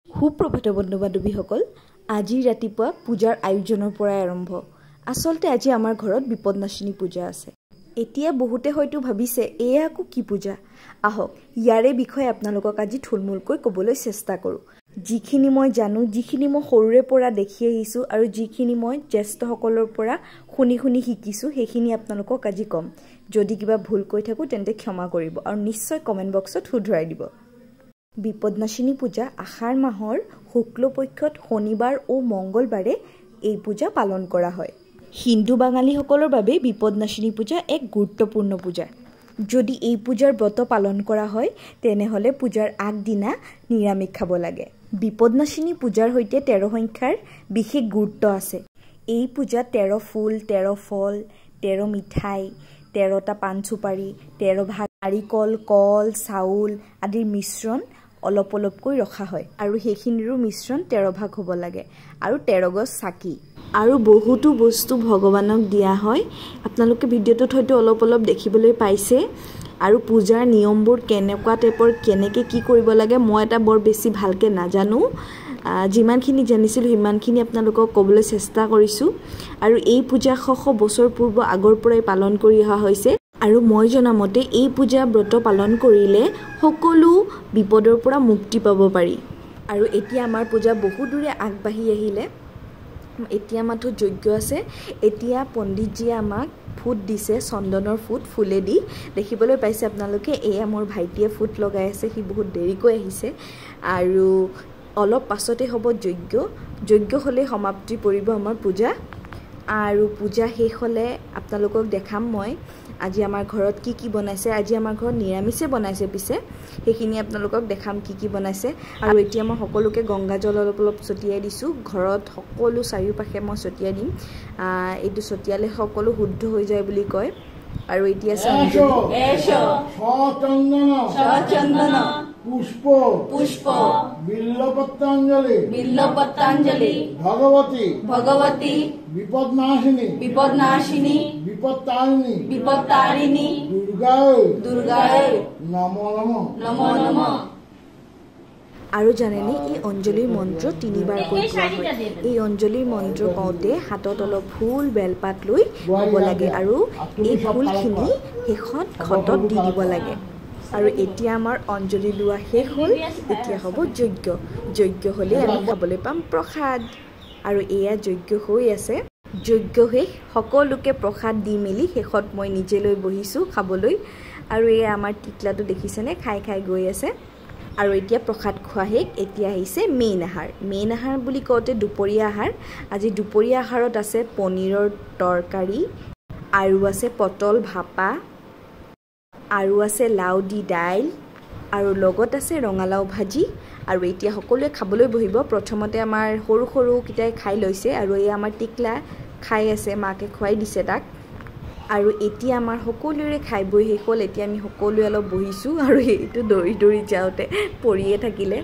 সুপ্ৰভাত বন্ধু বান্ধৱীসকল, আজি ৰাতিপুৱা পূজাৰ আয়োজনৰ পৰাই আৰম্ভ। আচলতে আজি আমাৰ ঘৰত বিপদনাশিনী পূজা আছে। এতিয়া বহুতে হয়তো ভাবিছে এয়া আকৌ কি পূজা। আহক ইয়াৰে বিষয়ে আপোনালোকক আজি থুলমূলকৈ ক'বলৈ চেষ্টা কৰোঁ। যিখিনি মই জানো, যিখিনি মই সৰুৰে পৰা দেখি আহিছোঁ আৰু যিখিনি মই জ্যেষ্ঠসকলৰ পৰা শুনি শিকিছোঁ, সেইখিনি আপোনালোকক আজি ক'ম। যদি কিবা ভুল কৈ থাকোঁ তেন্তে ক্ষমা কৰিব আৰু নিশ্চয় কমেণ্ট বক্সত শুধৰাই দিব। বিপদনাশিনী পূজা আহাৰ মাহৰ শুক্লপক্ষত শনিবাৰ ও মংগলবাৰে এই পূজা পালন কৰা হয়। হিন্দু বাঙালীসকলৰ বাবে বিপদনাশিনী পূজা এক গুৰুত্বপূৰ্ণ পূজা। যদি এই পূজাৰ ব্ৰত পালন কৰা হয় তেনেহ'লে পূজাৰ আগদিনা নিৰামিষ খাব লাগে। বিপদনাশিনী পূজাৰ সৈতে 13 সংখ্যাৰ বিশেষ গুৰুত্ব আছে। এই পূজাত 13 ফুল, 13 ফল, 13 মিঠাই, 13টা পাণ চুপাৰি, 13 ভাগ নাৰিকল, কল, চাউল আদিৰ মিশ্ৰণ অলপকৈ ৰখা হয় আৰু সেইখিনিৰো মিশ্ৰণ 13 ভাগ হ'ব লাগে আৰু 13 গছ চাকি আৰু বহুতো বস্তু ভগৱানক দিয়া হয়। আপোনালোকে ভিডিঅ'টোত হয়তো অলপ দেখিবলৈ পাইছে। আৰু পূজাৰ নিয়মবোৰ কেনেকুৱা টাইপৰ, কেনেকৈ কি কৰিব লাগে মই এটা বৰ বেছি ভালকৈ নাজানো। যিমানখিনি জানিছিলোঁ সিমানখিনি আপোনালোকক ক'বলৈ চেষ্টা কৰিছোঁ। আৰু এই পূজা শ বছৰ আগৰ পৰাই পালন কৰি অহা হৈছে। আৰু মই জনামতে এই পূজা ব্ৰত পালন কৰিলে সকলো বিপদৰ পৰা মুক্তি পাব পাৰি। আৰু এতিয়া আমাৰ পূজা বহু দূৰে আগবাঢ়ি আহিলে। এতিয়া মাথো যজ্ঞ আছে। এতিয়া পণ্ডিতজীয়ে আমাক ফুট দিছে, চন্দনৰ ফুট ফুলেদি। দেখিবলৈ পাইছে আপোনালোকে, এয়া মোৰ ভাইটিয়ে ফুট লগাই আছে। সি বহুত দেৰিকৈ আহিছে। আৰু অলপ পাছতে হ'ব যজ্ঞ। যজ্ঞ হ'লে সমাপ্তি পৰিব আমাৰ পূজা। আৰু পূজা শেষ হ'লে আপোনালোকক দেখাম মই আজি আমাৰ ঘৰত কি বনাইছে। আজি আমাৰ ঘৰত নিৰামিষে বনাইছে, পিছে সেইখিনি আপোনালোকক দেখাম কি বনাইছে। আৰু এতিয়া মই সকলোকে গংগাজল অলপ ছটিয়াই দিছোঁ। ঘৰত সকলো চাৰিওপাশে মই ছটিয়াই দিম। এইটো ছটিয়ালে সকলো শুদ্ধ হৈ যায় বুলি কয়। আৰু এতিয়া পুষ্প পুষ্প বিল্লপত্ৰাঞ্জলি বিল্লপত্ৰাঞ্জলি ভগবতী ভগবতী বিপদনাশিনী বিপদনাশিনী বিপত্তাৰিণী বিপত্তাৰিণী দুৰ্গায় দুৰ্গায় নমো নমো নমো নমো। আৰু জানেনে, এই অঞ্জলিৰ মন্ত্ৰ 3বাৰ কৈ কোৱা হয়। এই অঞ্জলিৰ মন্ত্ৰ কওঁতে হাতত অলপ ফুল বেলপাত লৈ হ'ব লাগে আৰু এই ফুলখিনি শেষত ঘটত দি দিব লাগে। আৰু এতিয়া আমাৰ অঞ্জলি লোৱা শেষ হ'ল। এতিয়া হ'ব যজ্ঞ। যজ্ঞ হ'লে আমি খাবলৈ পাম প্ৰসাদ। আৰু এয়া যজ্ঞ হৈ আছে। যজ্ঞ শেষ, সকলোকে প্ৰসাদ দি মেলি শেষত মই নিজে লৈ বহিছোঁ খাবলৈ। আৰু এয়া আমাৰ টিকলাটো দেখিছেনে, খাই গৈ আছে। আৰু এতিয়া প্ৰসাদ খোৱা শেষ। এতিয়া আহিছে মেইন আহাৰ। মেইন আহাৰ বুলি কওঁতে দুপৰীয়া আহাৰ। আজি দুপৰীয়া আহাৰত আছে পনীৰৰ তৰকাৰী, আৰু আছে পটল ভাপা, আৰু আছে লাও দি দাইল, আৰু লগত আছে ৰঙালাও ভাজি। আৰু এতিয়া সকলোৱে খাবলৈ বহিব। প্ৰথমতে আমাৰ সৰুকেইটাই খাই লৈছে আৰু এই আমাৰ টিকলা খাই আছে, মাকে খুৱাই দিছে তাক। আৰু এতিয়া আমাৰ সকলোৰে খাই বৈ শেষ হ'ল। এতিয়া আমি সকলোৱে অলপ বহিছোঁ আৰু এইটো দৌৰি যাওঁতে পৰিয়ে থাকিলে।